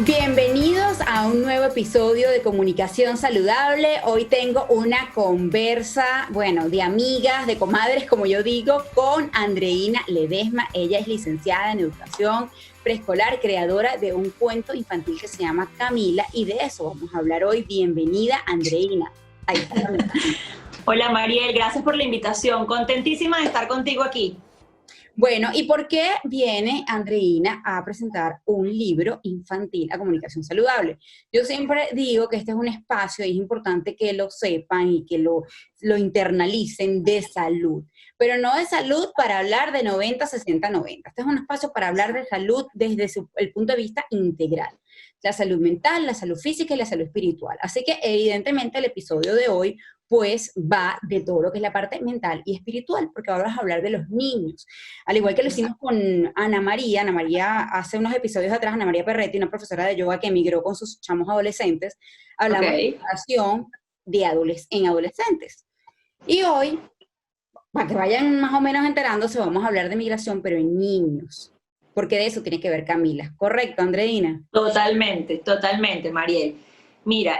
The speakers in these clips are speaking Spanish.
Bienvenidos a un nuevo episodio de Comunicación Saludable. Hoy tengo una conversa, de amigas, de comadres, como yo digo, con Andreina Ledesma. Ella es licenciada en Educación Preescolar, creadora de un cuento infantil que se llama Camila, y de eso vamos a hablar hoy. Bienvenida, Andreina. Ahí está. Hola, Mariel, gracias por la invitación. Contentísima de estar contigo aquí. Bueno, ¿y por qué viene Andreina a presentar un libro infantil a comunicación saludable? Yo siempre digo que este es un espacio y es importante que lo sepan y que lo internalicen de salud, pero no de salud para hablar de 90, 60, 90. Este es un espacio para hablar de salud desde el punto de vista integral. La salud mental, la salud física y la salud espiritual. Así que evidentemente el episodio de hoy pues va de todo lo que es la parte mental y espiritual, porque ahora vamos a hablar de los niños. Al igual que lo hicimos con Ana María hace unos episodios atrás, Ana María Perretti, una profesora de yoga que emigró con sus chamos adolescentes, hablamos de educación en adolescentes. Y hoy, para que vayan más o menos enterándose, vamos a hablar de migración, pero en niños, porque de eso tiene que ver Camila. ¿Correcto, Andreina? Totalmente, Mariel. Mira,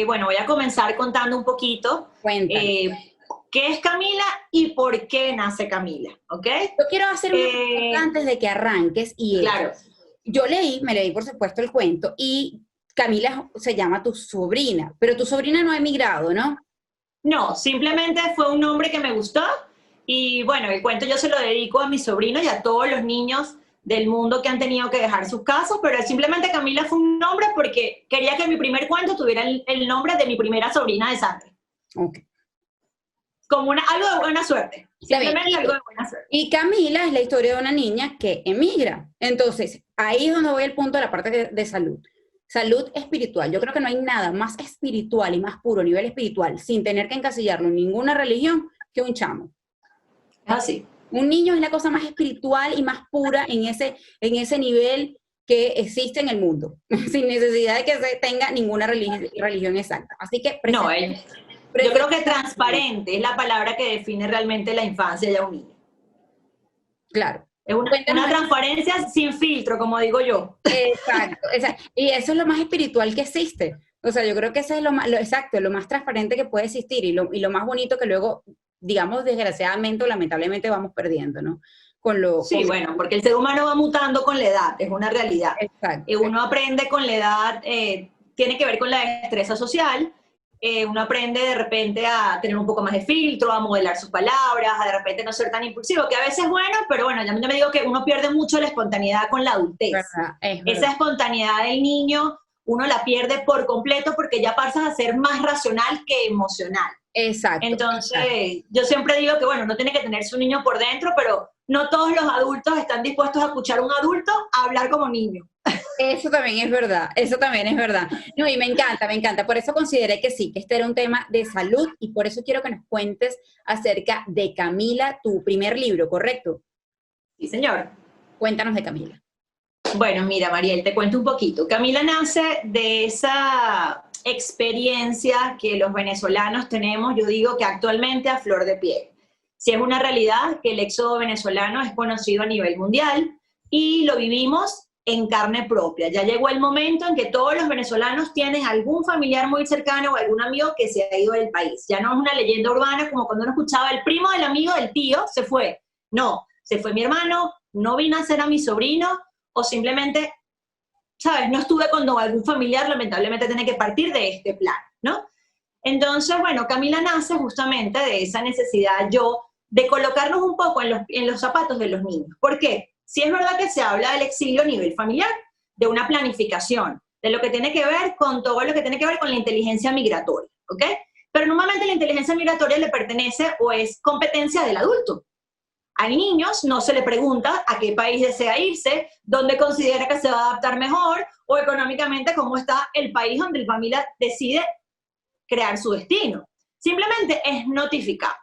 voy a comenzar contando un poquito qué es Camila y por qué nace Camila, ¿ok? Yo quiero hacer una pregunta antes de que arranques. Claro. Me leí por supuesto el cuento, y Camila se llama tu sobrina, pero tu sobrina no ha emigrado, ¿no? No, simplemente fue un nombre que me gustó y bueno, el cuento yo se lo dedico a mi sobrino y a todos los niños del mundo que han tenido que dejar sus casas, pero simplemente Camila fue un nombre porque quería que mi primer cuento tuviera el nombre de mi primera sobrina de sangre. Ok. Como algo de buena suerte. Simplemente algo de buena suerte. Y Camila es la historia de una niña que emigra. Entonces, ahí es donde voy al punto de la parte de salud. Salud espiritual. Yo creo que no hay nada más espiritual y más puro a nivel espiritual, sin tener que encasillarlo en ninguna religión, que un chamo. Es así. Un niño es la cosa más espiritual y más pura en ese nivel que existe en el mundo, sin necesidad de que se tenga ninguna religión exacta. Así que yo creo que transparente es la palabra que define realmente la infancia de un niño. Claro. Es una transparencia sin filtro, como digo yo. Exacto. Y eso es lo más espiritual que existe. O sea, yo creo que eso es lo más transparente que puede existir y lo más bonito que luego, digamos, desgraciadamente o lamentablemente vamos perdiendo, ¿no? Porque el ser humano va mutando con la edad, es una realidad. Exacto. Uno aprende con la edad, tiene que ver con la destreza social, uno aprende de repente a tener un poco más de filtro, a modelar sus palabras, a de repente no ser tan impulsivo, que a veces es bueno, pero bueno, ya me digo que uno pierde mucho la espontaneidad con la adultez. Es verdad. Esa espontaneidad del niño, uno la pierde por completo porque ya pasas a ser más racional que emocional. Exacto. Entonces, yo siempre digo que, no tiene que tener su niño por dentro, pero no todos los adultos están dispuestos a escuchar a un adulto a hablar como niño. Eso también es verdad. No, y me encanta. Por eso consideré que sí, que este era un tema de salud y por eso quiero que nos cuentes acerca de Camila, tu primer libro, ¿correcto? Sí, señor. Cuéntanos de Camila. Bueno, mira, Mariel, te cuento un poquito. Camila nace de esa experiencia que los venezolanos tenemos, yo digo que actualmente a flor de piel. Si es una realidad que el éxodo venezolano es conocido a nivel mundial y lo vivimos en carne propia. Ya llegó el momento en que todos los venezolanos tienen algún familiar muy cercano o algún amigo que se ha ido del país. Ya no es una leyenda urbana como cuando uno escuchaba el primo del amigo del tío se fue. No, se fue mi hermano, no vino a ser a mi sobrino o simplemente, ¿sabes? No estuve cuando algún familiar lamentablemente tiene que partir de este plan, ¿no? Entonces, Camila nace justamente de esa necesidad de colocarnos un poco en los zapatos de los niños. ¿Por qué? Sí es verdad que se habla del exilio a nivel familiar, de una planificación, de lo que tiene que ver con todo lo que tiene que ver con la inteligencia migratoria, ¿ok? Pero normalmente la inteligencia migratoria le pertenece o es competencia del adulto. A niños no se le pregunta a qué país desea irse, dónde considera que se va a adaptar mejor, o económicamente cómo está el país donde la familia decide crear su destino. Simplemente es notificado.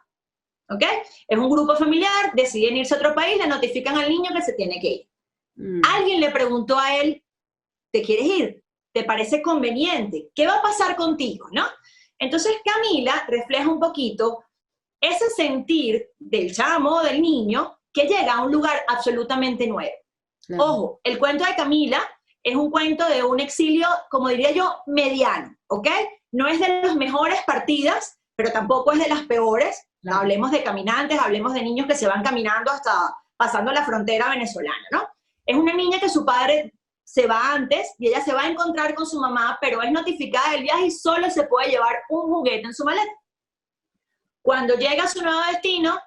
¿Ok? Es un grupo familiar, deciden irse a otro país, le notifican al niño que se tiene que ir. Alguien le preguntó a él, ¿te quieres ir? ¿Te parece conveniente? ¿Qué va a pasar contigo? ¿No? Entonces Camila refleja un poquito ese sentir del chamo, del niño, que llega a un lugar absolutamente nuevo. Claro. Ojo, el cuento de Camila es un cuento de un exilio, como diría yo, mediano, ¿ok? No es de las mejores partidas, pero tampoco es de las peores. Claro. Hablemos de caminantes, hablemos de niños que se van caminando hasta pasando la frontera venezolana, ¿no? Es una niña que su padre se va antes y ella se va a encontrar con su mamá, pero es notificada del viaje y solo se puede llevar un juguete en su maleta. Cuando llega a su nuevo destino,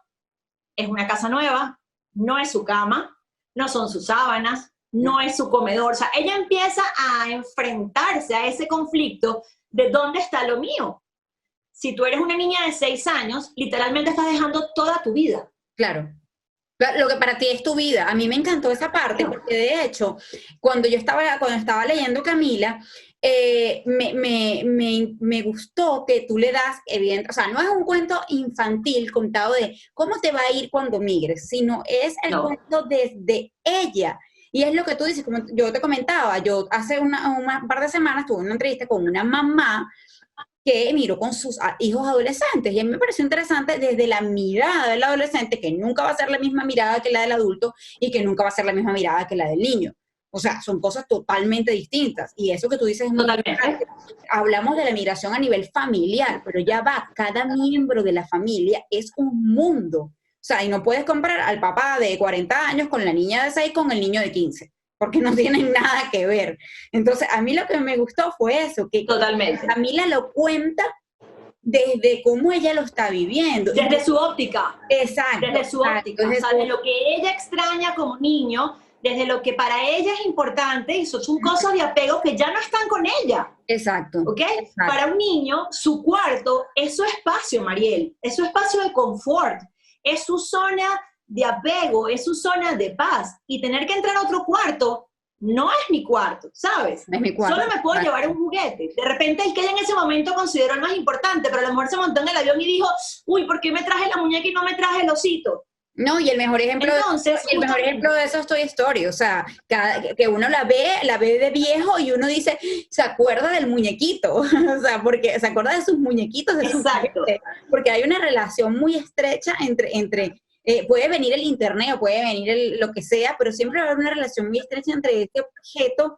es una casa nueva, no es su cama, no son sus sábanas, no es su comedor. O sea, ella empieza a enfrentarse a ese conflicto de dónde está lo mío. Si tú eres una niña de 6 años, literalmente estás dejando toda tu vida. Claro. Lo que para ti es tu vida. A mí me encantó esa parte porque de hecho, cuando estaba leyendo Camila, me gustó que tú le das, evidente, o sea, no es un cuento infantil contado de cómo te va a ir cuando migres, sino es el cuento desde ella. Y es lo que tú dices, como yo te comentaba, yo hace un par de semanas tuve una entrevista con una mamá que miró con sus hijos adolescentes, y a mí me pareció interesante desde la mirada del adolescente, que nunca va a ser la misma mirada que la del adulto, y que nunca va a ser la misma mirada que la del niño. O sea, son cosas totalmente distintas, y eso que tú dices es muy importante. Hablamos de la migración a nivel familiar, pero ya va, cada miembro de la familia es un mundo. O sea, y no puedes comparar al papá de 40 años con la niña de 6 con el niño de 15. Porque no tienen nada que ver. Entonces, a mí lo que me gustó fue eso, que totalmente. Camila lo cuenta desde cómo ella lo está viviendo. Desde su óptica. Exacto. Desde su óptica. O sea, de lo que ella extraña como niño, desde lo que para ella es importante, y son cosas de apego que ya no están con ella. Exacto. ¿Ok? Exacto. Para un niño, su cuarto es su espacio, Mariel. Es su espacio de confort. Es su zona de apego, es su zona de paz, y tener que entrar a otro cuarto no es mi cuarto, ¿sabes? Es mi cuarto. Solo me puedo llevar un juguete. De repente el que ella en ese momento consideró el más importante, pero a lo mejor se montó en el avión y dijo, uy, ¿por qué me traje la muñeca y no me traje el osito? No, y el mejor ejemplo, de eso es Toy Story. O sea, que uno la ve de viejo y uno dice, se acuerda del muñequito. O sea, porque se acuerda de sus muñequitos, de sus juguetes, porque hay una relación muy estrecha entre puede venir el internet o puede venir lo que sea, pero siempre va a haber una relación muy estrecha entre este objeto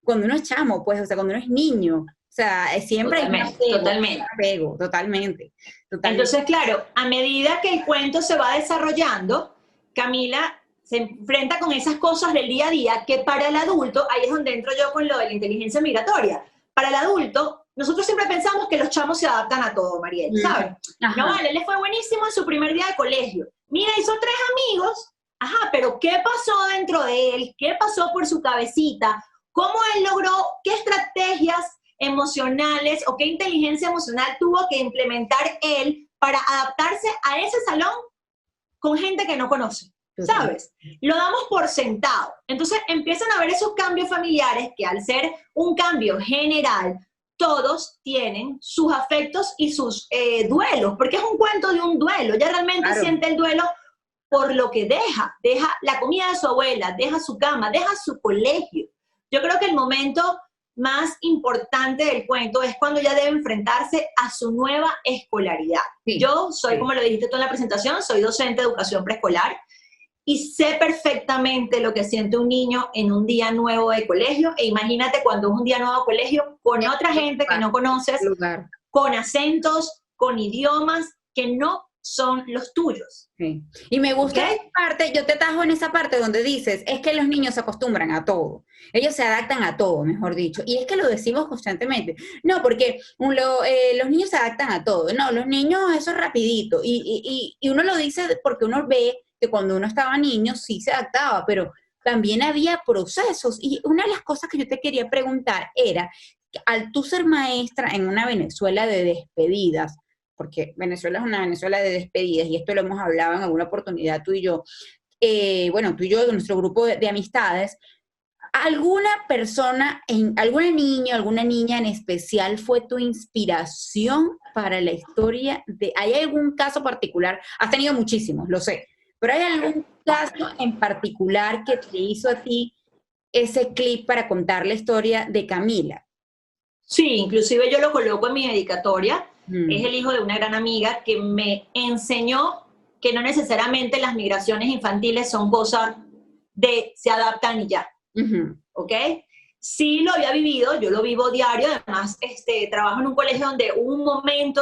cuando uno es chamo, pues, o sea, cuando uno es niño. O sea, siempre hay un apego, totalmente. Entonces, claro, a medida que el cuento se va desarrollando, Camila se enfrenta con esas cosas del día a día que para el adulto, ahí es donde entro yo con lo de la inteligencia migratoria. Para el adulto, nosotros siempre pensamos que los chamos se adaptan a todo, Mariel, ¿sabes? No, vale, le fue buenísimo en su primer día de colegio. Mira, hizo 3 amigos. Ajá, pero ¿qué pasó dentro de él? ¿Qué pasó por su cabecita? ¿Cómo él logró? ¿Qué estrategias emocionales o qué inteligencia emocional tuvo que implementar él para adaptarse a ese salón con gente que no conoce? ¿Sabes? Lo damos por sentado. Entonces empiezan a ver esos cambios familiares que, al ser un cambio general, todos tienen sus afectos y sus duelos, porque es un cuento de un duelo. Ella realmente siente el duelo por lo que deja la comida de su abuela, deja su cama, deja su colegio. Yo creo que el momento más importante del cuento es cuando ella debe enfrentarse a su nueva escolaridad. Sí, yo soy, como lo dijiste tú en la presentación, soy docente de educación preescolar y sé perfectamente lo que siente un niño en un día nuevo de colegio, e imagínate cuando es un día nuevo de colegio con otra gente que no conoces, con acentos, con idiomas que no son los tuyos. Sí. Y me gusta esa parte, yo te tajo en esa parte donde dices, es que los niños se acostumbran a todo, ellos se adaptan a todo, mejor dicho, y es que lo decimos constantemente, no, porque los niños se adaptan a todo, no, los niños eso es rapidito, y uno lo dice porque uno ve que cuando uno estaba niño sí se adaptaba, pero también había procesos, y una de las cosas que yo te quería preguntar era, al tú ser maestra en una Venezuela de despedidas, porque Venezuela es una Venezuela de despedidas, y esto lo hemos hablado en alguna oportunidad tú y yo, tú y yo, nuestro grupo de amistades, ¿alguna persona, alguna niña en especial fue tu inspiración para la historia hay algún caso particular? Has tenido muchísimos, lo sé, pero ¿hay algún caso en particular que te hizo a ti ese clip para contar la historia de Camila? Sí, inclusive yo lo coloco en mi dedicatoria. Es el hijo de una gran amiga que me enseñó que no necesariamente las migraciones infantiles son cosas de se adaptan y ya, ¿ok? sí lo había vivido, yo lo vivo diario, además trabajo en un colegio donde hubo un momento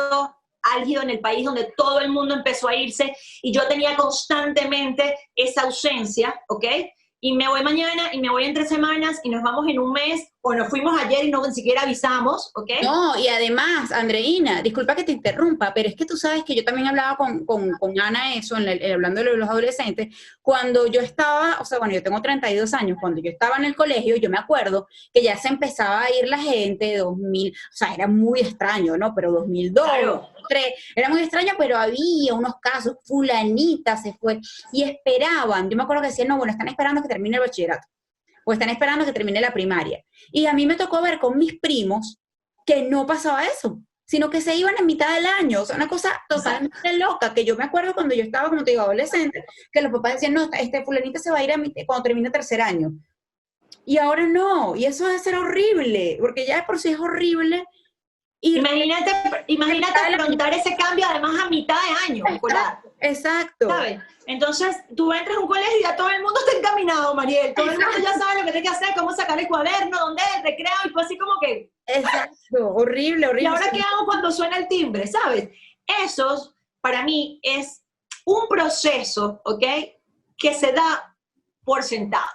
álgido en el país donde todo el mundo empezó a irse y yo tenía constantemente esa ausencia, ¿ok? Y me voy mañana y me voy en 3 semanas y nos vamos en un mes o nos fuimos ayer y no ni siquiera avisamos, ¿ok? No, y además, Andreina, disculpa que te interrumpa, pero es que tú sabes que yo también hablaba con Ana eso, hablando de los adolescentes, cuando yo estaba, o sea, bueno, yo tengo 32 años, cuando yo estaba en el colegio, yo me acuerdo que ya se empezaba a ir la gente, 2000, o sea, era muy extraño, ¿no? Pero 2002, Claro. 2003, era muy extraño, pero había unos casos, fulanita se fue, y esperaban, yo me acuerdo que decían, no, bueno, están esperando que termine el bachillerato o están esperando que termine la primaria. Y a mí me tocó ver con mis primos que no pasaba eso, sino que se iban en mitad del año. O sea, una cosa totalmente loca, que yo me acuerdo cuando yo estaba, como te digo, adolescente, que los papás decían, no, este fulanito se va a ir cuando termine tercer año. Y ahora no, y eso debe ser horrible, porque ya de por sí es horrible. Imagínate afrontar ese cambio además a mitad de año escolar. Exacto. ¿Sabes? Entonces, tú entras a un colegio y ya todo el mundo está encaminado, Mariel. Todo el mundo ya sabe lo que tiene que hacer, cómo sacar el cuaderno, dónde es el recreo, y fue así como que... Exacto, horrible, horrible. ¿Y ahora qué hago cuando suena el timbre? ¿Sabes? Eso, para mí, es un proceso, ¿ok? Que se da por sentado.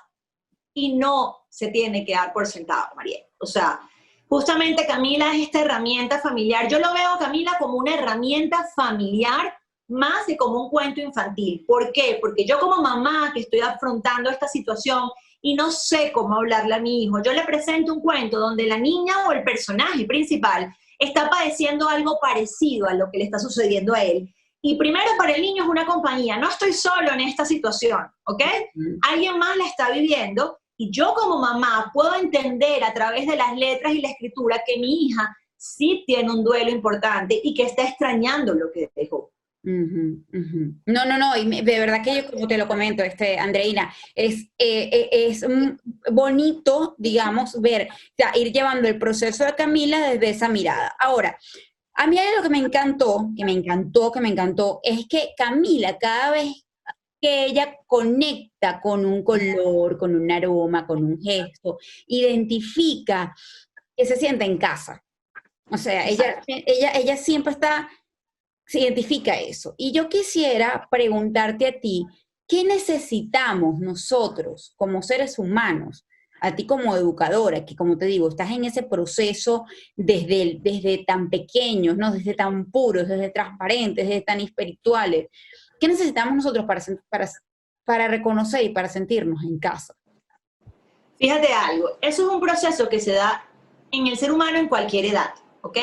Y no se tiene que dar por sentado, Mariel. O sea, justamente Camila es esta herramienta familiar. Yo lo veo, Camila, como una herramienta familiar más que como un cuento infantil. ¿Por qué? Porque yo como mamá que estoy afrontando esta situación y no sé cómo hablarle a mi hijo, yo le presento un cuento donde la niña o el personaje principal está padeciendo algo parecido a lo que le está sucediendo a él. Y primero para el niño es una compañía, no estoy solo en esta situación, ¿ok? Alguien más la está viviendo y yo como mamá puedo entender a través de las letras y la escritura que mi hija sí tiene un duelo importante y que está extrañando lo que dejó. No, y de verdad que yo, como te lo comento, Andreina, es bonito, digamos, ver, o sea, ir llevando el proceso de Camila desde esa mirada. Ahora, a mí algo que me encantó, es que Camila, cada vez que ella conecta con un color, con un aroma, con un gesto, identifica que se siente en casa. O sea, ella siempre se identifica eso. Y yo quisiera preguntarte a ti, ¿qué necesitamos nosotros como seres humanos? A ti como educadora, que como te digo, estás en ese proceso desde tan pequeños, ¿no? Desde tan puros, desde transparentes, desde tan espirituales. ¿Qué necesitamos nosotros para reconocer y para sentirnos en casa? Fíjate algo, eso es un proceso que se da en el ser humano en cualquier edad, ¿ok?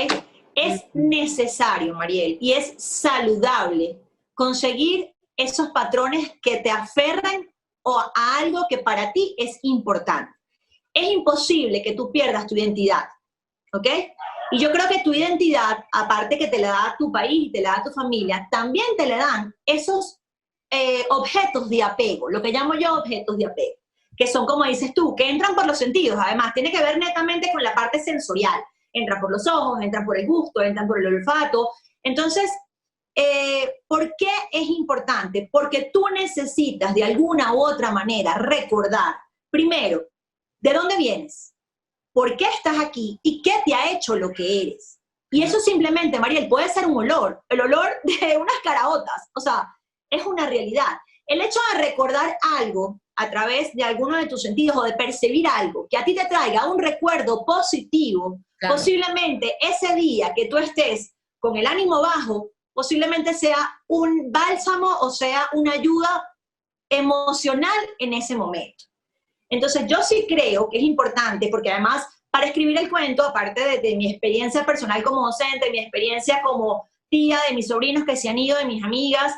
Es necesario, Mariel, y es saludable conseguir esos patrones que te aferran a algo que para ti es importante. Es imposible que tú pierdas tu identidad, ¿ok? Y yo creo que tu identidad, aparte que te la da tu país, te la da tu familia, también te le dan esos objetos de apego, lo que llamo yo objetos de apego, que son, como dices tú, que entran por los sentidos, además, tiene que ver netamente con la parte sensorial. Entran por los ojos, entran por el gusto, entran por el olfato. Entonces, ¿por qué es importante? Porque tú necesitas de alguna u otra manera recordar, primero, ¿de dónde vienes? ¿Por qué estás aquí? ¿Y qué te ha hecho lo que eres? Y eso simplemente, Mariel, puede ser un olor, el olor de unas caraotas, o sea, es una realidad. El hecho de recordar algo a través de alguno de tus sentidos o de percibir algo que a ti te traiga un recuerdo positivo, claro. Posiblemente ese día que tú estés con el ánimo bajo, posiblemente sea un bálsamo o sea una ayuda emocional en ese momento. Entonces yo sí creo que es importante, porque además para escribir el cuento, aparte de mi experiencia personal como docente, mi experiencia como tía de mis sobrinos que se han ido, de mis amigas,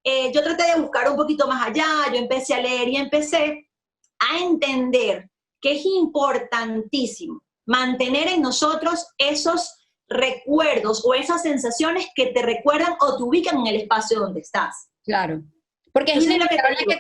yo traté de buscar un poquito más allá, yo empecé a leer y empecé a entender que es importantísimo mantener en nosotros esos recuerdos o esas sensaciones que te recuerdan o te ubican en el espacio donde estás. Claro. Porque es inevitable que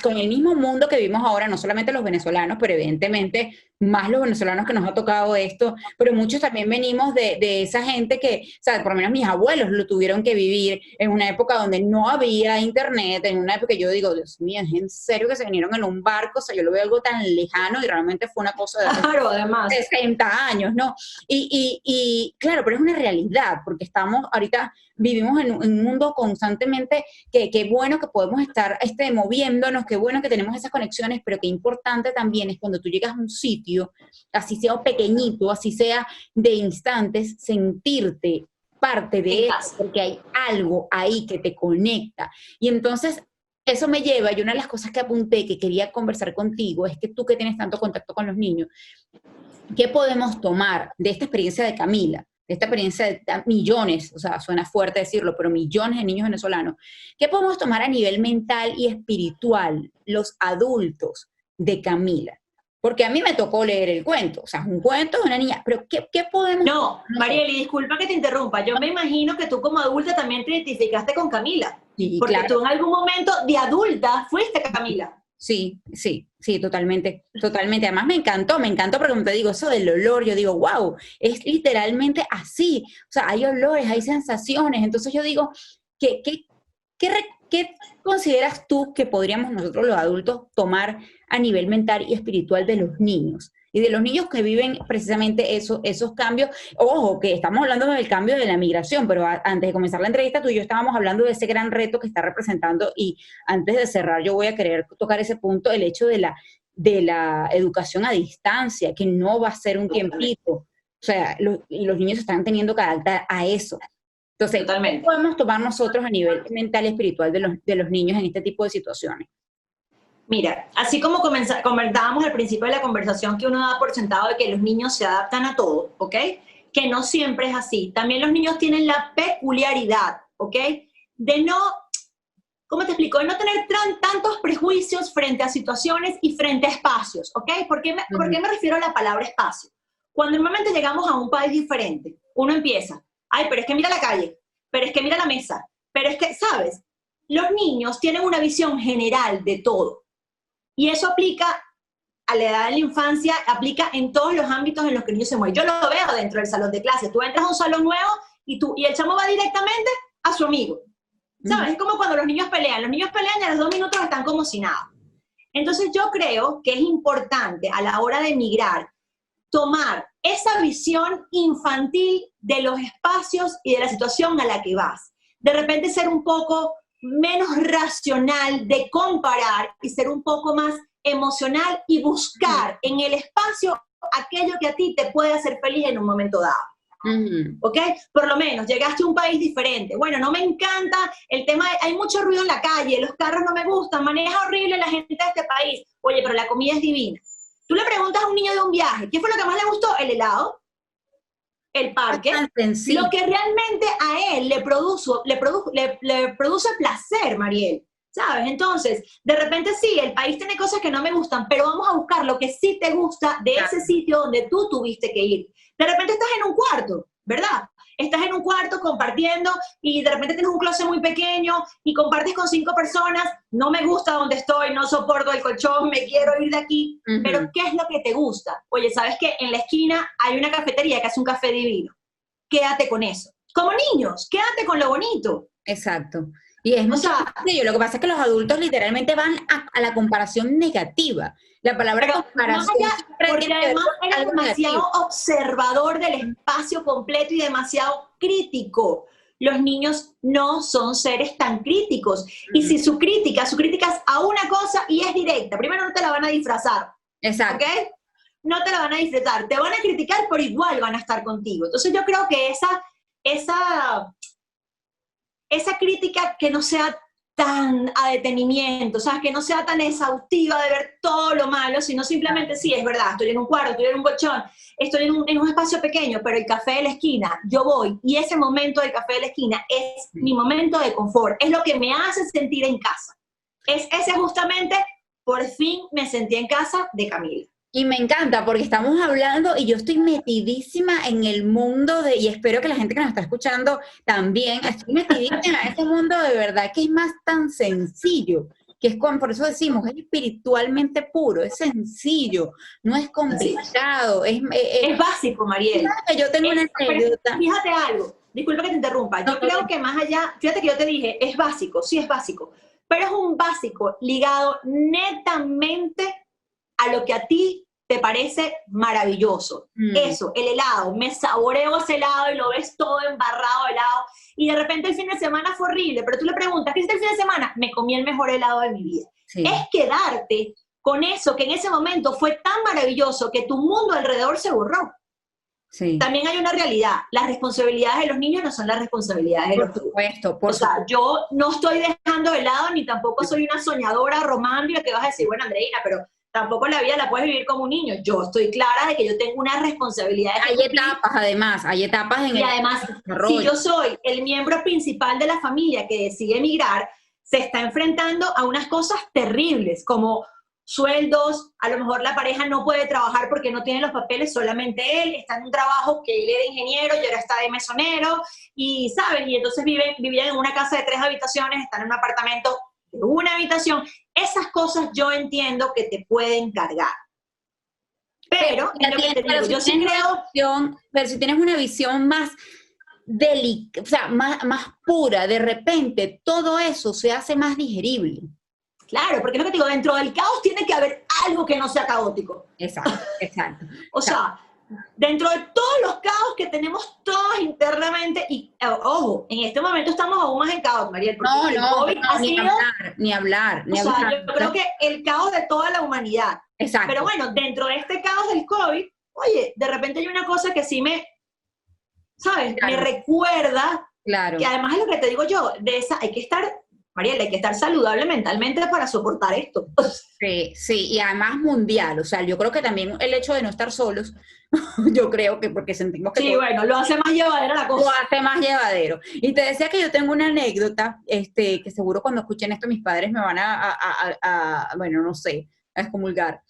con el mismo mundo que vivimos ahora, no solamente los venezolanos, pero evidentemente más los venezolanos que nos ha tocado esto, pero muchos también venimos de esa gente que, o sea, por lo menos mis abuelos lo tuvieron que vivir en una época donde no había internet, en una época que yo digo, Dios mío, ¿es en serio que se vinieron en un barco? O sea, yo lo veo algo tan lejano y realmente fue una cosa de Claro, además. 60 años, ¿no? Y claro, pero es una realidad, porque estamos ahorita vivimos en un mundo constantemente que bueno que podemos estar moviéndonos, qué bueno que tenemos esas conexiones, pero qué importante también es cuando tú llegas a un sitio, así sea pequeñito, así sea de instantes, sentirte parte de eso, porque hay algo ahí que te conecta. Y entonces eso me lleva, y una de las cosas que apunté que quería conversar contigo es que tú que tienes tanto contacto con los niños, ¿qué podemos tomar de esta experiencia de Camila? De esta experiencia de millones, o sea, suena fuerte decirlo, pero millones de niños venezolanos. ¿Qué podemos tomar a nivel mental y espiritual los adultos de Camila? Porque a mí me tocó leer el cuento, o sea, es un cuento de una niña, pero ¿qué podemos... No, Marieli, disculpa que te interrumpa, yo me imagino que tú como adulta también te identificaste con Camila, Sí, porque claro. tú en algún momento de adulta fuiste Camila. Sí, totalmente, totalmente. Además me encantó porque como te digo, eso del olor, yo digo, wow, es literalmente así. O sea, hay olores, hay sensaciones. Entonces yo digo, ¿qué consideras tú que podríamos nosotros los adultos tomar a nivel mental y espiritual de los niños? Y de los niños que viven precisamente esos cambios. Ojo, que estamos hablando del cambio de la migración, pero antes de comenzar la entrevista, tú y yo estábamos hablando de ese gran reto que está representando, y antes de cerrar yo voy a querer tocar ese punto, el hecho de la educación a distancia, que no va a ser un tiempito. O sea, los niños están teniendo que adaptar a eso. Entonces, ¿qué Totalmente. podemos tomar nosotros a nivel mental y espiritual de los niños en este tipo de situaciones? Mira, así como comentábamos al principio de la conversación que uno da por sentado de que los niños se adaptan a todo, ¿ok? Que no siempre es así. También los niños tienen la peculiaridad, ¿ok? De no, ¿cómo te explico? De no tener tantos prejuicios frente a situaciones y frente a espacios, ¿ok? ¿Por qué me refiero a la palabra espacio? Cuando normalmente llegamos a un país diferente, uno empieza, ay, pero es que mira la calle, pero es que mira la mesa, pero es que, ¿sabes? Los niños tienen una visión general de todo. Y eso aplica a la edad de la infancia, aplica en todos los ámbitos en los que el niño se mueve. Yo lo veo dentro del salón de clases. Tú entras a un salón nuevo y el chamo va directamente a su amigo. ¿Sabes? Es como cuando los niños pelean. Los niños pelean y a los 2 minutos están como si nada. Entonces yo creo que es importante a la hora de migrar tomar esa visión infantil de los espacios y de la situación a la que vas. De repente ser un poco menos racional de comparar y ser un poco más emocional y buscar en el espacio aquello que a ti te puede hacer feliz en un momento dado. ¿Ok? Por lo menos, llegaste a un país diferente. Bueno, no me encanta el tema, hay mucho ruido en la calle, los carros no me gustan, maneja horrible la gente de este país. Oye, pero la comida es divina. Tú le preguntas a un niño de un viaje, ¿qué fue lo que más le gustó? El helado, el parque, lo que realmente a él le produce placer, Mariel, ¿sabes? Entonces, de repente sí, el país tiene cosas que no me gustan, pero vamos a buscar lo que sí te gusta de ese sitio donde tú tuviste que ir. De repente estás en un cuarto, ¿verdad? Estás en un cuarto compartiendo y de repente tienes un closet muy pequeño y compartes con 5 personas, no me gusta donde estoy, no soporto el colchón, me quiero ir de aquí, pero ¿qué es lo que te gusta? Oye, ¿sabes qué? En la esquina hay una cafetería que hace un café divino, quédate con eso. Como niños, quédate con lo bonito. Exacto. Y es muy sencillo. Lo que pasa es que los adultos literalmente van a la comparación negativa. La palabra comparación porque además eres demasiado observador del espacio completo y demasiado crítico. Los niños no son seres tan críticos. Y si su crítica es a una cosa y es directa, primero no te la van a disfrazar. Exacto. ¿Ok? No te la van a disfrazar. Te van a criticar, pero igual van a estar contigo. Entonces yo creo que esa crítica que no sea tan a detenimiento, ¿sabes? Que no sea tan exhaustiva de ver todo lo malo, sino simplemente, sí, es verdad, estoy en un cuarto, estoy en un colchón, estoy en un espacio pequeño, pero el café de la esquina, yo voy, y ese momento del café de la esquina es mi momento de confort, es lo que me hace sentir en casa. Es ese justamente, por fin me sentí en casa de Camila. Y me encanta porque estamos hablando y yo estoy metidísima en el mundo y espero que la gente que nos está escuchando también, estoy metidísima en ese mundo de verdad que es más tan sencillo que es por eso decimos, es espiritualmente puro, es sencillo, no es complicado, es básico, Mariel. que yo tengo una anécdota. Fíjate algo, disculpa que te interrumpa, yo creo que más allá, fíjate que yo te dije, es básico, sí es básico, pero es un básico ligado netamente a lo que a ti te parece maravilloso. Eso, el helado, me saboreo ese helado y lo ves todo embarrado de helado, y de repente el fin de semana fue horrible, pero tú le preguntas, ¿qué hiciste el fin de semana? Me comí el mejor helado de mi vida. Sí. Es quedarte con eso que en ese momento fue tan maravilloso que tu mundo alrededor se borró. Sí. También hay una realidad, las responsabilidades de los niños no son las responsabilidades de los adultos. Por supuesto. Yo no estoy dejando de lado, ni tampoco soy una soñadora romántica que vas a decir, bueno, Andreina, pero tampoco la vida la puedes vivir como un niño. Yo estoy clara de que yo tengo unas responsabilidades. Hay etapas, además, hay etapas en el desarrollo. Y además, si yo soy el miembro principal de la familia que decide emigrar, se está enfrentando a unas cosas terribles, como sueldos, a lo mejor la pareja no puede trabajar porque no tiene los papeles, solamente él, está en un trabajo que él era ingeniero y ahora está de mesonero, y ¿sabes? Y entonces vivían en una casa de 3 habitaciones, están en un apartamento de 1 habitación. Esas cosas yo entiendo que te pueden cargar. Pero yo sí creo... Pero si tienes una visión más o sea, más pura, de repente todo eso se hace más digerible. Claro, porque es lo que te digo, dentro del caos tiene que haber algo que no sea caótico. Exacto, exacto. O sea, dentro de todos los caos que tenemos todos internamente, y ojo, en este momento estamos aún más en caos, Mariel, porque el COVID ha sido... Ni hablar. O sea, yo creo que el caos de toda la humanidad. Exacto. Pero bueno, dentro de este caos del COVID, oye, de repente hay una cosa que sí ¿sabes? Claro. Me recuerda, claro, que además es lo que te digo yo, hay que estar... Mariel, hay que estar saludable mentalmente para soportar esto. Sí, y además mundial, o sea, yo creo que también el hecho de no estar solos, yo creo que porque sentimos que... Sí, bueno, lo hace más llevadero la cosa. Lo hace más llevadero. Y te decía que yo tengo una anécdota, que seguro cuando escuchen esto mis padres me van bueno, no sé, a excomulgar.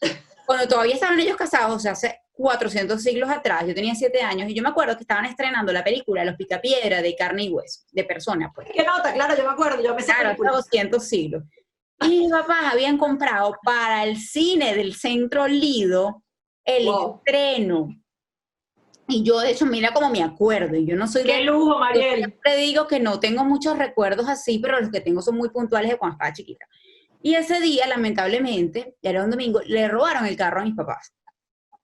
Cuando todavía estaban ellos casados, o sea, hace 400 siglos atrás, yo tenía 7 años, y yo me acuerdo que estaban estrenando la película Los Picapiedra, de carne y hueso, de personas, pues. ¿Qué nota? Claro, yo me acuerdo, yo me sé. Claro, hace 200 siglos. Y mis papás habían comprado para el cine del Centro Lido el estreno. Y yo, de hecho, mira cómo me acuerdo, y yo no soy... ¡Qué lujo, Mariel! Yo siempre digo que no tengo muchos recuerdos así, pero los que tengo son muy puntuales de cuando estaba chiquita. Y ese día, lamentablemente, era un domingo, le robaron el carro a mis papás.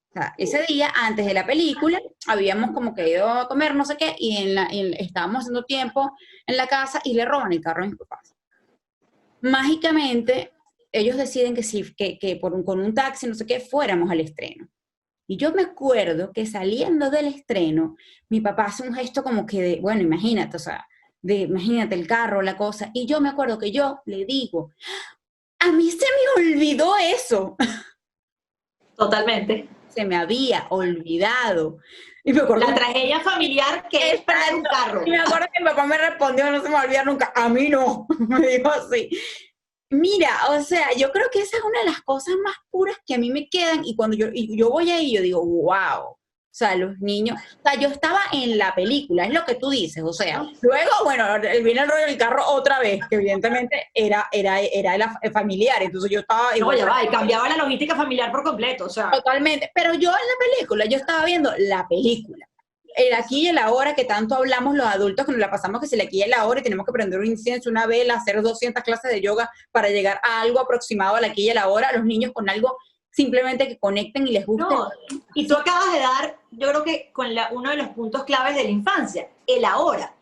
O sea, ese día, antes de la película, habíamos como que ido a comer, no sé qué, y estábamos haciendo tiempo en la casa y le roban el carro a mis papás. Mágicamente, ellos deciden que sí, con un taxi, no sé qué, fuéramos al estreno. Y yo me acuerdo que saliendo del estreno, mi papá hace un gesto como que bueno, imagínate, o sea, imagínate el carro, la cosa, y yo me acuerdo que yo le digo, a mí se me olvidó eso. Totalmente. Se me había olvidado. Y me acuerdo la tragedia familiar que es perder un carro. Y me acuerdo que mi papá me respondió, no se me va a olvidar nunca, a mí no, me dijo así. Mira, o sea, yo creo que esa es una de las cosas más puras que a mí me quedan, y cuando yo voy ahí, yo digo, wow. O sea, los niños, o sea, yo estaba en la película, es lo que tú dices, o sea, luego, bueno, viene el rollo del carro otra vez, que evidentemente era el familiar, entonces yo estaba... No, ya va, y cambiaba la logística familiar por completo, o sea... Totalmente, pero yo en la película, yo estaba viendo la película, el aquí y el ahora que tanto hablamos los adultos, que nos la pasamos que si el aquí y el ahora, y tenemos que prender un incienso, una vela, hacer 200 clases de yoga para llegar a algo aproximado al aquí y el ahora, los niños con algo simplemente que conecten y les guste. No, y tú acabas de dar, yo creo que con uno de los puntos claves de la infancia, el ahora.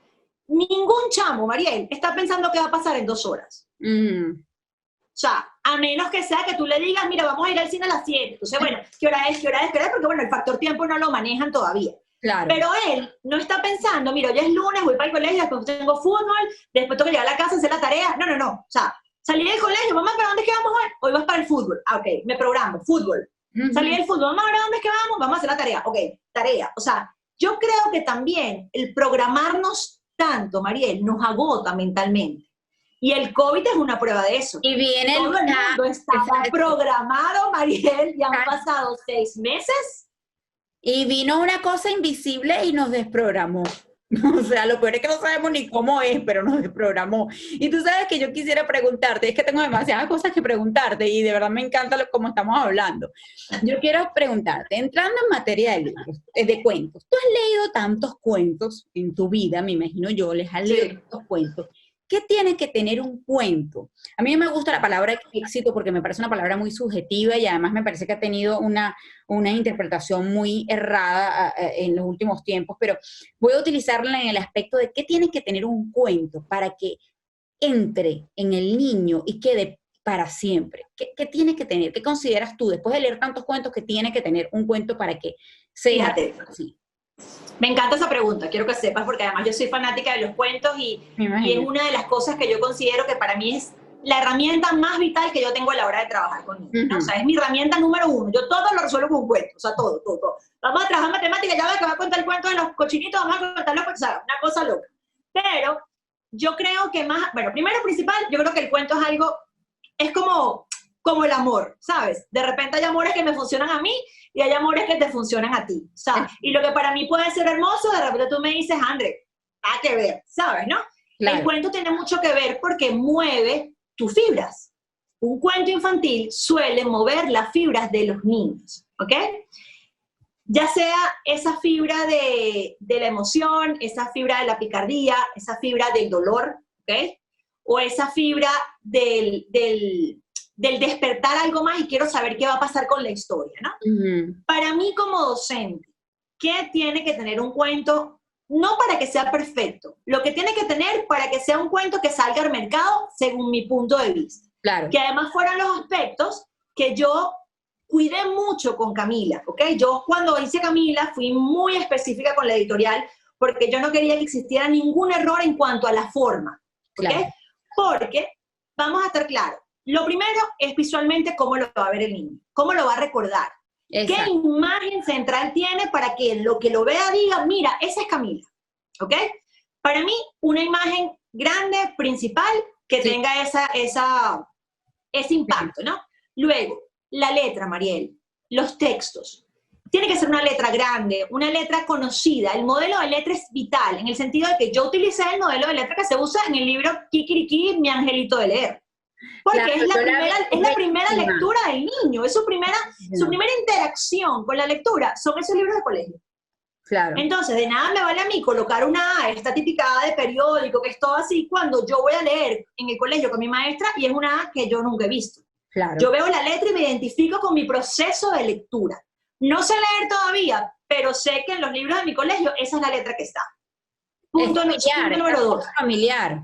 Ningún chamo, Mariel, está pensando qué va a pasar en 2 horas. O sea, a menos que sea que tú le digas, mira, vamos a ir al cine a las 7. Entonces, bueno, ¿qué hora es? Porque, bueno, el factor tiempo no lo manejan todavía. Claro. Pero él no está pensando, mira, ya es lunes, voy para el colegio, después tengo fútbol, después tengo que llegar a la casa, hacer la tarea. No. O sea, salí del colegio, mamá, ¿para dónde es que vamos hoy? Hoy vas para el fútbol. Ah, ok, me programo, fútbol. Salí del fútbol, mamá, ¿para dónde es que vamos? Vamos a hacer la tarea. Ok, tarea. O sea, yo creo que también el programarnos tanto, Mariel, nos agota mentalmente. Y el COVID es una prueba de eso. Y viene todo el mundo estaba programado, Mariel, y han pasado 6 meses. Y vino una cosa invisible y nos desprogramó. O sea, lo peor es que no sabemos ni cómo es, pero nos desprogramó. Y tú sabes que yo quisiera preguntarte, es que tengo demasiadas cosas que preguntarte y de verdad me encanta cómo estamos hablando. Yo quiero preguntarte, entrando en materia de libros, de cuentos, tú has leído tantos cuentos en tu vida, me imagino yo, les has leído Sí. tantos cuentos. ¿Qué tiene que tener un cuento? A mí me gusta la palabra éxito porque me parece una palabra muy subjetiva y además me parece que ha tenido una interpretación muy errada en los últimos tiempos, pero voy a utilizarla en el aspecto de qué tiene que tener un cuento para que entre en el niño y quede para siempre. ¿Qué tiene que tener? ¿Qué consideras tú, después de leer tantos cuentos, que tiene que tener un cuento para que sea Fíjate, así? me encanta esa pregunta, quiero que sepas, porque además yo soy fanática de los cuentos Me y es imagino. una de las cosas que yo considero que para mí es la herramienta más vital que yo tengo a la hora de trabajar con niños, ¿no? O Ujú. sea, es mi herramienta número uno. Yo todo lo resuelvo con un cuento, o sea, todo, todo, todo. Vamos a trabajar matemáticas, ya va que va a contar el cuento de los cochinitos, vamos a contar los cuentos, o sea, una cosa loca. Pero yo creo que más, bueno, primero principal, yo creo que el cuento es algo, es como el amor, ¿sabes? De repente hay amores que me funcionan a mí y hay amores que te funcionan a ti, ¿sabes? Y lo que para mí puede ser hermoso, de repente tú me dices, André, hay que ver, ¿sabes? ¿No? El Claro, cuento tiene mucho que ver porque mueve tus fibras. Un cuento infantil suele mover las fibras de los niños, ¿ok? Ya sea esa fibra de la emoción, esa fibra de la picardía, esa fibra del dolor, ¿ok? O esa fibra del despertar algo más y quiero saber qué va a pasar con la historia, ¿no? ujú, Para mí como docente, ¿qué tiene que tener un cuento? No para que sea perfecto, lo que tiene que tener para que sea un cuento que salga al mercado según mi punto de vista. claro, Que además fueran los aspectos que yo cuidé mucho con Camila, ¿ok? Yo cuando hice Camila fui muy específica con la editorial porque yo no quería que existiera ningún error en cuanto a la forma, ¿ok? claro. Porque, vamos a estar claros, lo primero es visualmente cómo lo va a ver el niño, cómo lo va a recordar. ¿Qué Exacto. imagen central tiene para que lo que lo vea diga, mira, esa es Camila? ¿Ok? Para mí, una imagen grande, principal, que Sí, tenga ese sí. impacto, ¿no? Luego, la letra, Mariel, los textos. Tiene que ser una letra grande, una letra conocida. El modelo de letra es vital, en el sentido de que yo utilicé el modelo de letra que se usa en el libro Kikiriki, mi angelito de leer. Claro, Porque es la yo la vi, primera, es es la primera bellísima. lectura del niño, es su Bellísima. primera interacción con la lectura, son esos libros de colegio. Claro, Entonces, de nada me vale a mí colocar una A, esta tipificada de periódico, que es todo así, cuando yo voy a leer en el colegio con mi maestra y es una A que yo nunca he visto. claro. Yo veo la letra y me identifico con mi proceso de lectura. No sé leer todavía, pero sé que en los libros de mi colegio esa es la letra que está. Es Punto, familiar, punto es número una dos. cosa familiar.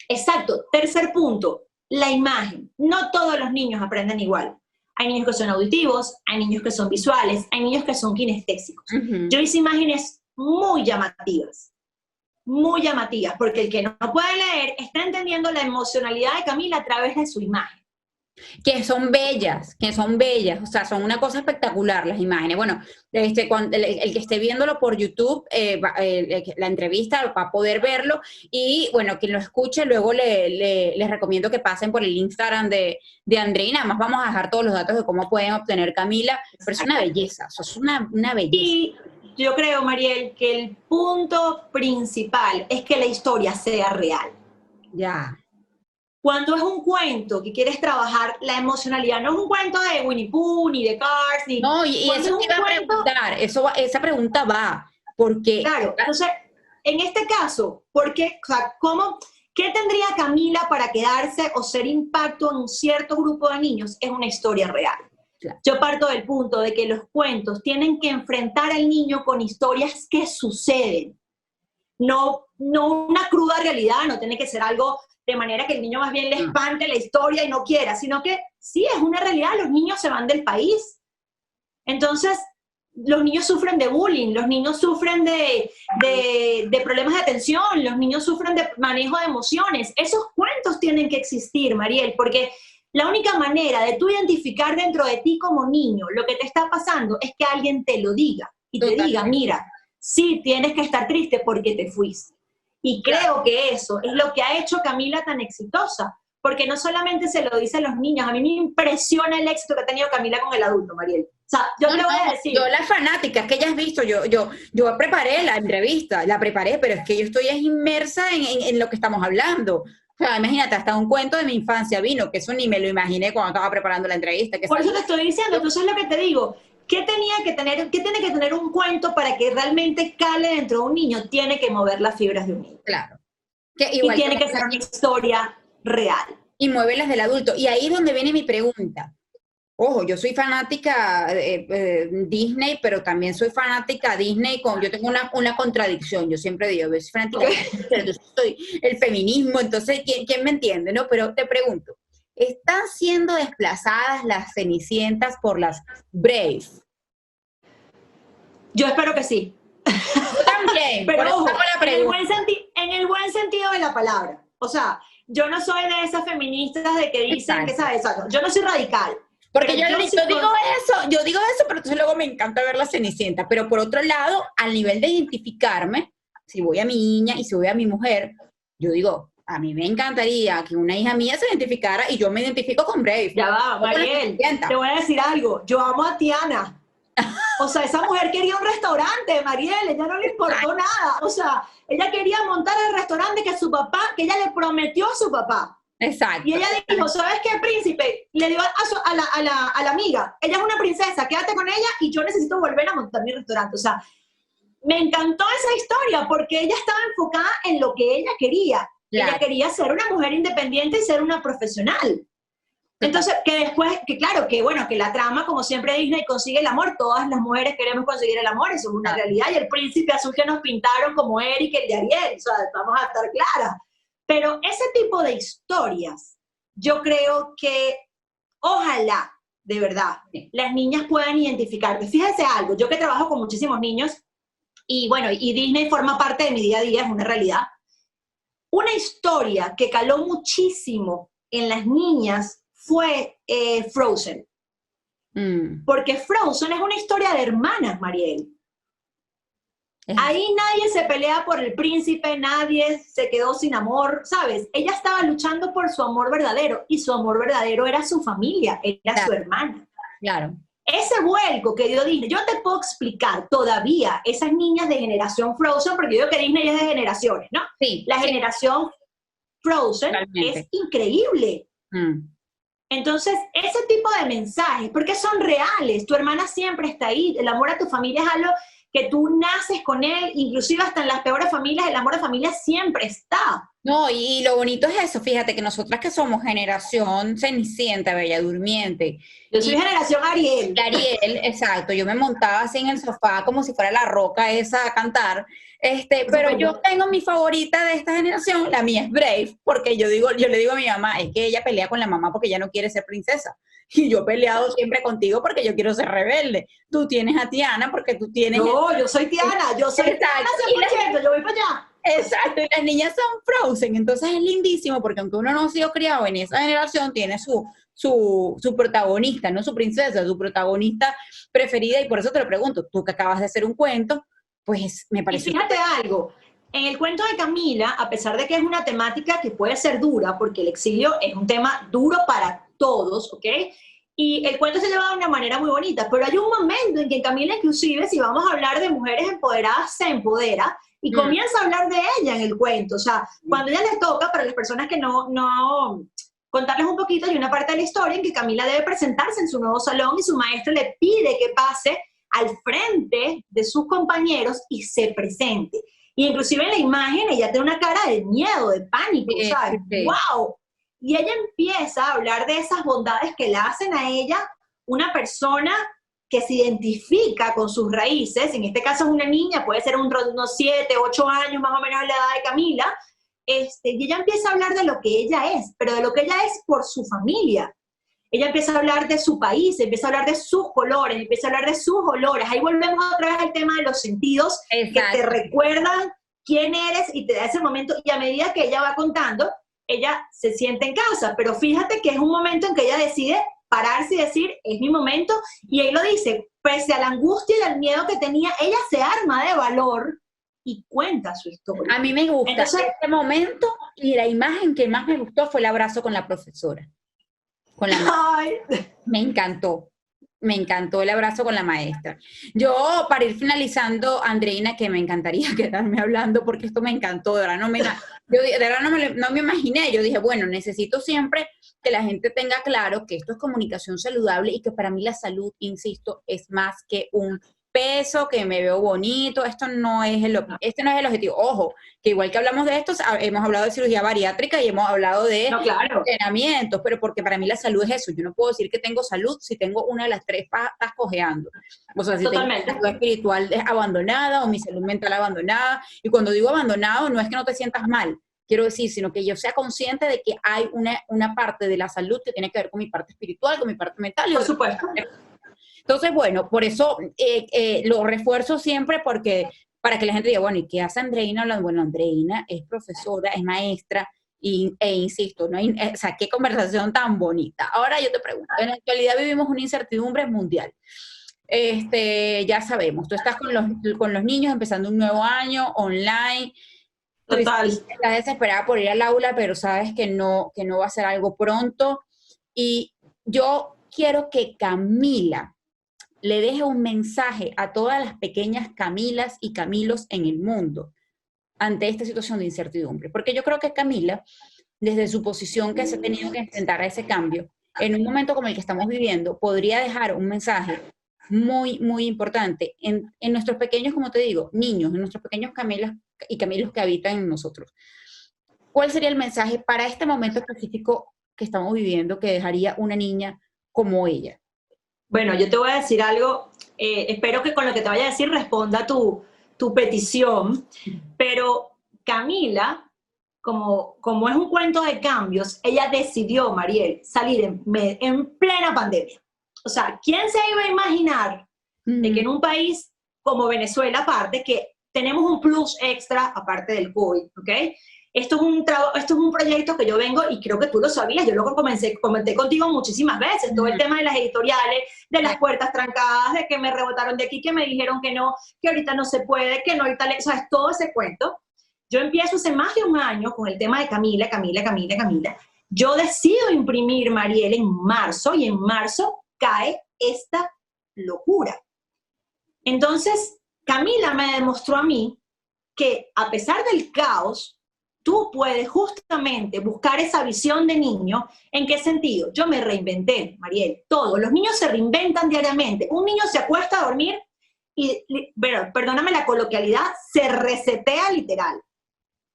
Exacto. Tercer punto, la imagen. No todos los niños aprenden igual. Hay niños que son auditivos, hay niños que son visuales, hay niños que son kinestésicos. Ujú. Yo hice imágenes muy llamativas, porque el que no puede leer está entendiendo la emocionalidad de Camila a través de su imagen. Que son bellas, o sea, son una cosa espectacular las imágenes. Bueno, cuando, el que esté viéndolo por YouTube, la entrevista va a poder verlo y bueno, quien lo escuche, luego les recomiendo que pasen por el Instagram de Andreina, además vamos a dejar todos los datos de cómo pueden obtener Camila, pero es una belleza, o sea, es una belleza. Y yo creo, Mariel, que el punto principal es que la historia sea real. Ya. Cuando es un cuento que quieres trabajar la emocionalidad, no es un cuento de Winnie Pooh, ni de Cars, ni... No, y Cuando eso es te un iba a cuento, preguntar, esa pregunta va, porque claro, entonces, en este caso, ¿por qué, o sea, qué tendría Camila para quedarse o ser impacto en un cierto grupo de niños? Es una historia real. claro, Yo parto del punto de que los cuentos tienen que enfrentar al niño con historias que suceden, no una cruda realidad, no tiene que ser algo de manera que el niño más bien le no, espante la historia y no quiera, sino que sí, es una realidad, los niños se van del país. Entonces, los niños sufren de bullying, los niños sufren de problemas de atención, los niños sufren de manejo de emociones. Esos cuentos tienen que existir, Mariel, porque la única manera de tú identificar dentro de ti como niño lo que te está pasando es que alguien te lo diga y te diga, totalmente. mira, sí, tienes que estar triste porque te fuiste. Y Claro. creo que eso es lo que ha hecho Camila tan exitosa, porque no solamente se lo dice a los niños, a mí me impresiona el éxito que ha tenido Camila con el adulto, Mariel. sea, yo No, te voy no, a decir, yo la fanática, es que ya has visto, yo preparé la entrevista, la preparé, pero es que yo estoy inmersa en lo que estamos hablando. O sea, imagínate, hasta un cuento de mi infancia vino, que eso ni me lo imaginé cuando estaba preparando la entrevista. Que por eso te estoy diciendo, entonces lo que te digo, qué tiene que tener un cuento para que realmente cale dentro de un niño? Tiene que mover las fibras de un niño. claro, que Y igual que tiene que ser una historia real. y mueve las del adulto. Y ahí es donde viene mi pregunta. Ojo, yo soy fanática Disney, pero también soy fanática Disney yo tengo una contradicción, yo siempre digo, yo soy fanática Disney, pero yo soy el feminismo, entonces, ¿quién me entiende, no? Pero te pregunto, ¿están siendo desplazadas las Cenicientas por las Brave? Yo espero que sí. Yo también, por Pero eso ojo, hago la en pregunta. el buen sentido de la palabra. O sea, yo no soy de esas feministas de que dicen que, Exacto. ¿sabes? Yo no soy radical. Porque Pero yo yo digo eso, pero entonces luego me encanta ver la Cenicienta. Pero por otro lado, al nivel de identificarme, si voy a mi niña y si voy a mi mujer, yo digo, a mí me encantaría que una hija mía se identificara y yo me identifico con Brave. ya va, No con la Mariel, Cenicienta. te voy a decir algo. Yo amo a Tiana. O sea, esa mujer quería un restaurante, Mariel, ella no le importó nada. O sea, ella quería montar el restaurante que ella le prometió a su papá. Exacto. Y ella dijo, ¿sabes qué, príncipe? Le dio a la amiga, ella es una princesa, quédate con ella y yo necesito volver a montar mi restaurante. O sea, me encantó esa historia porque ella estaba enfocada en lo que ella quería. Claro. Ella quería ser una mujer independiente y ser una profesional. Entonces, que después, que claro, que bueno, que la trama, como siempre Disney consigue el amor, todas las mujeres queremos conseguir el amor, eso es una realidad, y el príncipe azul que nos pintaron como Eric, el de Ariel, o sea, vamos a estar claras. Pero ese tipo de historias, yo creo que ojalá, de verdad, las niñas puedan identificarte. Fíjense algo, yo que trabajo con muchísimos niños, y bueno, y Disney forma parte de mi día a día, es una realidad. Una historia que caló muchísimo en las niñas fue Frozen. Porque Frozen es una historia de hermanas, Mariel. Ahí nadie se pelea por el príncipe, nadie se quedó sin amor, ¿sabes? Ella estaba luchando por su amor verdadero y su amor verdadero era su familia, era su hermana. Claro. Ese vuelco que dio Disney, yo te puedo explicar todavía esas niñas de generación Frozen, porque yo digo que Disney es de generaciones, ¿no? Sí. La generación Frozen totalmente. Es increíble. Entonces, ese tipo de mensajes, porque son reales, tu hermana siempre está ahí, el amor a tu familia es algo que tú naces con él, inclusive hasta en las peores familias, el amor de familia siempre está. No, y lo bonito es eso, fíjate que nosotras que somos generación Cenicienta, Bella Durmiente. Yo soy generación Ariel. Ariel, exacto, yo me montaba así en el sofá como si fuera la roca esa a cantar, pero yo tengo mi favorita de esta generación, la mía es Brave, porque yo le digo a mi mamá, es que ella pelea con la mamá porque ella no quiere ser princesa. Y yo he peleado siempre contigo porque yo quiero ser rebelde. Tú tienes a Tiana porque tú tienes... No, yo soy Tiana, yo soy Tiana 100%, yo voy para allá. Exacto, y las niñas son Frozen, entonces es lindísimo porque aunque uno no ha sido criado en esa generación, tiene su protagonista, no su princesa, su protagonista preferida, y por eso te lo pregunto, tú que acabas de hacer un cuento, pues me parece... Y fíjate algo, en el cuento de Camila, a pesar de que es una temática que puede ser dura, porque el exilio es un tema duro para todos, ¿ok? Y el cuento se lleva de una manera muy bonita, pero hay un momento en que Camila, inclusive, si vamos a hablar de mujeres empoderadas, se empodera y comienza a hablar de ella en el cuento. O sea, cuando ella le toca, para las personas que no contarles un poquito, hay una parte de la historia en que Camila debe presentarse en su nuevo salón y su maestra le pide que pase al frente de sus compañeros y se presente. Y inclusive en la imagen ella tiene una cara de miedo, de pánico, ¿sabes? ¡Wow! Y ella empieza a hablar de esas bondades que le hacen a ella una persona que se identifica con sus raíces, en este caso es una niña, puede ser unos 7, 8 años más o menos la edad de Camila, y ella empieza a hablar de lo que ella es, pero de lo que ella es por su familia. Ella empieza a hablar de su país, empieza a hablar de sus colores, empieza a hablar de sus olores. Ahí volvemos otra vez al tema de los sentidos. Exacto. Que te recuerdan quién eres y te da ese momento, y a medida que ella va contando, ella se siente en casa, pero fíjate que es un momento en que ella decide pararse y decir, es mi momento, y ahí lo dice, pese a la angustia y al miedo que tenía, ella se arma de valor y cuenta su historia. A mí me gusta este momento, y la imagen que más me gustó fue el abrazo con la profesora. Con la Ay. Me encantó. Me encantó el abrazo con la maestra. Yo, para ir finalizando, Andreina, que me encantaría quedarme hablando porque esto me encantó, de verdad de verdad no me imaginé. Yo dije, bueno, necesito siempre que la gente tenga claro que esto es comunicación saludable y que para mí la salud, insisto, es más que un peso, que me veo bonito. Este no es el objetivo. Ojo, que igual que hablamos de esto, hemos hablado de cirugía bariátrica y hemos hablado de No, claro. entrenamientos, pero porque para mí la salud es eso. Yo no puedo decir que tengo salud si tengo una de las tres patas cojeando. O sea, si Totalmente. tengo mi salud espiritual abandonada o mi salud mental abandonada. Y cuando digo abandonado, no es que no te sientas mal, quiero decir, sino que yo sea consciente de que hay una parte de la salud que tiene que ver con mi parte espiritual, con mi parte mental. Por supuesto. Entonces, bueno, por eso lo refuerzo siempre porque para que la gente diga, bueno, ¿y qué hace Andreina? Bueno, Andreina es profesora, es maestra, e insisto, ¿no? O sea, qué conversación tan bonita. Ahora yo te pregunto, en la actualidad vivimos una incertidumbre mundial. Ya sabemos, tú estás con los niños empezando un nuevo año online. Total. Estás desesperada por ir al aula, pero sabes que no va a ser algo pronto. Y yo quiero que Camila le deje un mensaje a todas las pequeñas Camilas y Camilos en el mundo ante esta situación de incertidumbre. Porque yo creo que Camila, desde su posición que se ha tenido que enfrentar a ese cambio, en un momento como el que estamos viviendo, podría dejar un mensaje muy, muy importante en nuestros pequeños, como te digo, niños, en nuestros pequeños Camilas y Camilos que habitan en nosotros. ¿Cuál sería el mensaje para este momento específico que estamos viviendo que dejaría una niña como ella? Bueno, yo te voy a decir algo, espero que con lo que te vaya a decir responda tu petición, pero Camila, como es un cuento de cambios, ella decidió, Mariel, salir en plena pandemia. O sea, ¿quién se iba a imaginar de que en un país como Venezuela, aparte, que tenemos un plus extra aparte del COVID, ¿ok? Esto es un proyecto que yo vengo, y creo que tú lo sabías, yo lo comenté contigo muchísimas veces, todo el tema de las editoriales, de las puertas trancadas, de que me rebotaron de aquí, que me dijeron que no, que ahorita no se puede, que no ahorita, ¿sabes? Todo ese cuento. Yo empiezo hace más de un año con el tema de Camila. Yo decido imprimir, Mariel, en marzo, y en marzo cae esta locura. Entonces, Camila me demostró a mí que a pesar del caos, tú puedes justamente buscar esa visión de niño. ¿En qué sentido? Yo me reinventé, Mariel, todo. Los niños se reinventan diariamente. Un niño se acuesta a dormir y, perdóname la coloquialidad, se resetea literal.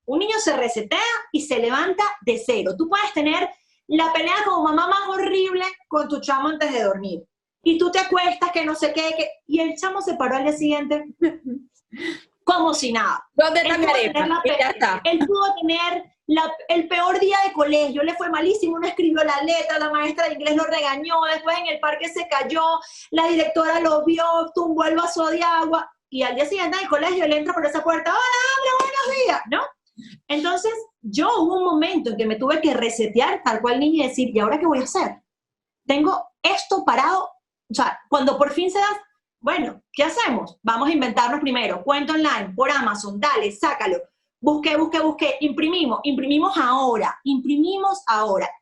Un niño se resetea y se levanta de cero. Tú puedes tener la pelea como mamá más horrible con tu chamo antes de dormir. Y tú te acuestas, que no sé qué, y el chamo se paró al día siguiente como si nada. ¿Dónde está mi arepa? Él pudo tener el peor día de colegio, le fue malísimo, no escribió la letra, la maestra de inglés lo regañó, después en el parque se cayó, la directora lo vio, tumbó el vaso de agua, y al día siguiente en el colegio él entra por esa puerta, ¡hola, Andrea, buenos días! ¿No? Entonces, hubo un momento en que me tuve que resetear tal cual niña y decir, ¿y ahora qué voy a hacer? Tengo esto parado. O sea, cuando por fin se da, bueno, ¿qué hacemos? Vamos a inventarnos primero, cuento online, por Amazon, dale, sácalo. Busqué, imprimimos ahora,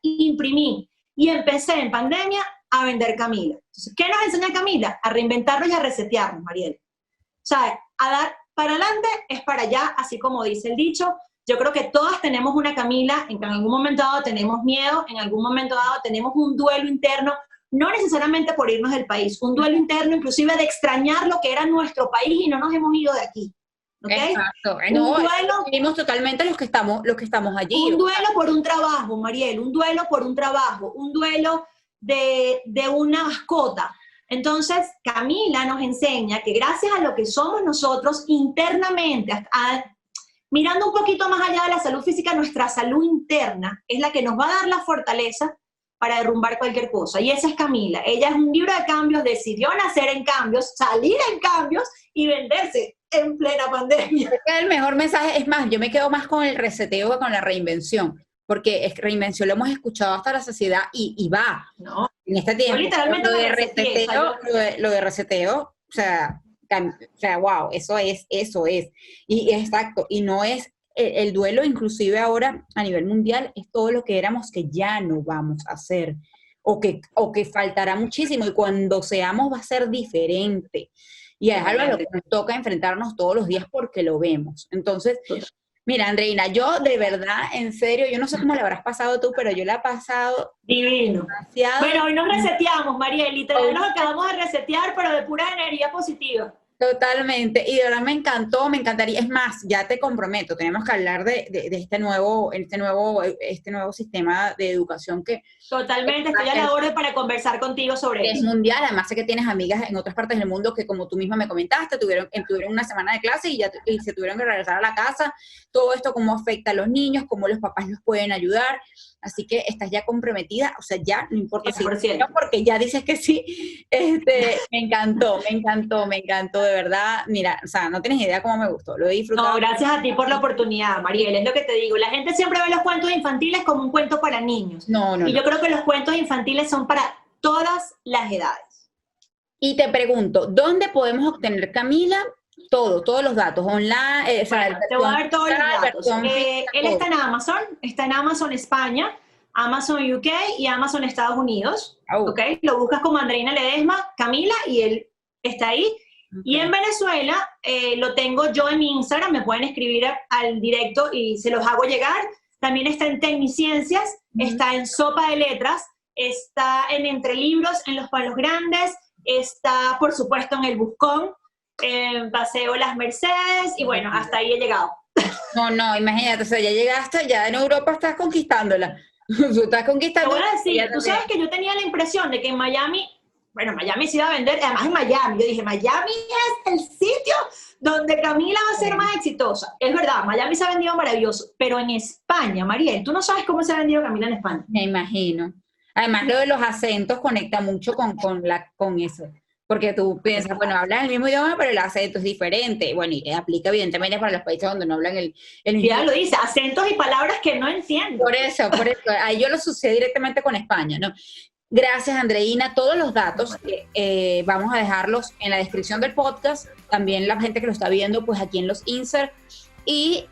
imprimí. Y empecé en pandemia a vender Camila. Entonces, ¿qué nos enseña Camila? A reinventarnos y a resetearnos, Mariel. O sea, a dar para adelante es para allá, así como dice el dicho. Yo creo que todas tenemos una Camila, en que en algún momento dado tenemos miedo, en algún momento dado tenemos un duelo interno, no necesariamente por irnos del país, un duelo interno inclusive de extrañar lo que era nuestro país y no nos hemos ido de aquí. ¿Okay? Exacto. No, vivimos totalmente los que estamos allí. Un duelo por un trabajo, Mariel, un duelo por un trabajo, un duelo de una mascota. Entonces, Camila nos enseña que gracias a lo que somos nosotros internamente, mirando un poquito más allá de la salud física, nuestra salud interna es la que nos va a dar la fortaleza para derrumbar cualquier cosa. Y esa es Camila. Ella es un libro de cambios, decidió nacer en cambios, salir en cambios y venderse en plena pandemia. El mejor mensaje, es más, yo me quedo más con el reseteo que con la reinvención, porque reinvención lo hemos escuchado hasta la sociedad y va. No. En este tiempo, yo literalmente lo de reseteo, o sea, wow, eso es. Y exacto, y no es el duelo, inclusive ahora a nivel mundial, es todo lo que éramos que ya no vamos a hacer. o que faltará muchísimo, y cuando seamos va a ser diferente. Y es algo a lo que nos toca enfrentarnos todos los días porque lo vemos. Entonces, mira, Andreina, yo de verdad, en serio, yo no sé cómo le habrás pasado tú, pero yo la he pasado divino. Demasiado. Bueno, hoy nos reseteamos, Mariel, literal nos acabamos de resetear, pero de pura energía positiva. Totalmente, y de verdad me encantó, me encantaría, es más, ya te comprometo, tenemos que hablar de este nuevo sistema de educación que totalmente, estoy a la orden para conversar contigo sobre es eso. mundial. Además sé que tienes amigas en otras partes del mundo que, como tú misma me comentaste, tuvieron una semana de clase y se tuvieron que regresar a la casa. Todo esto cómo afecta a los niños, cómo los papás los pueden ayudar. Así que estás ya comprometida, o sea, ya no importa 100%. si no, porque ya dices que sí. Me encantó, de verdad. Mira, o sea, no tienes idea cómo me gustó, lo he disfrutado. No, gracias a ti por la oportunidad, Mariel, es lo que te digo. La gente siempre ve los cuentos infantiles como un cuento para niños. No. Yo creo que los cuentos infantiles son para todas las edades. Y te pregunto, ¿dónde podemos obtener, Camila, todos los datos online? Te voy a dar todos los datos. Él está en Amazon España, Amazon UK y Amazon Estados Unidos. ¿Okay? Lo buscas como Andreina Ledesma, Camila, y él está ahí. Okay. Y en Venezuela lo tengo yo en mi Instagram, me pueden escribir al directo y se los hago llegar. También está en Tecniciencias, está en Sopa de Letras, está en Entre Libros, en Los Palos Grandes, está, por supuesto, en El Buscón, en Paseo Las Mercedes, y bueno, hasta ahí he llegado. No, imagínate, o sea, ya llegaste, ya en Europa estás conquistándola. Tú estás conquistando. Te voy a decir, tú sabes que yo tenía la impresión de que en Miami, bueno, Miami se iba a vender, además en Miami, yo dije, Miami es el sitio donde Camila va a ser más exitosa. Es verdad, Miami se ha vendido maravilloso, pero en España, Mariel, tú no sabes cómo se ha vendido Camila en España. Me imagino. Además, lo de los acentos conecta mucho con eso. Porque tú piensas, bueno, hablan el mismo idioma, pero el acento es diferente. Bueno, y aplica evidentemente para los países donde no hablan el ya lo dice, acentos y palabras que no entiendo. Por eso. Ahí yo lo sucede directamente con España, ¿no? Gracias, Andreina. Todos los datos vamos a dejarlos en la descripción del podcast. También la gente que lo está viendo, pues aquí en los insert. Y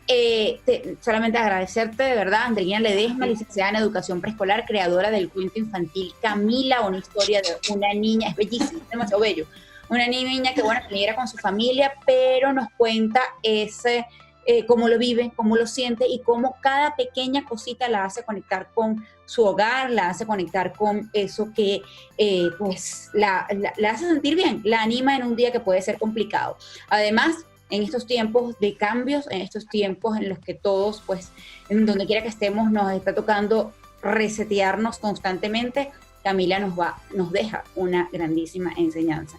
solamente agradecerte de verdad, Andreina Ledesma, licenciada en Educación Preescolar, creadora del cuento infantil Camila, una historia de una niña, es bellísimo, es demasiado bello. Una niña que, bueno, que era con su familia, pero nos cuenta cómo lo vive, cómo lo siente y cómo cada pequeña cosita la hace conectar con su hogar, la hace conectar con eso que pues la hace sentir bien, la anima en un día que puede ser complicado. Además, en estos tiempos de cambios, en estos tiempos en los que todos, pues, en donde quiera que estemos, nos está tocando resetearnos constantemente, Camila nos deja una grandísima enseñanza.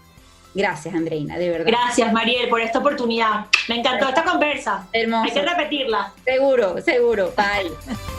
Gracias, Andreina, de verdad. Gracias, Mariel, por esta oportunidad. Me encantó esta conversa. Hermoso. Hay que repetirla. Seguro. Bye.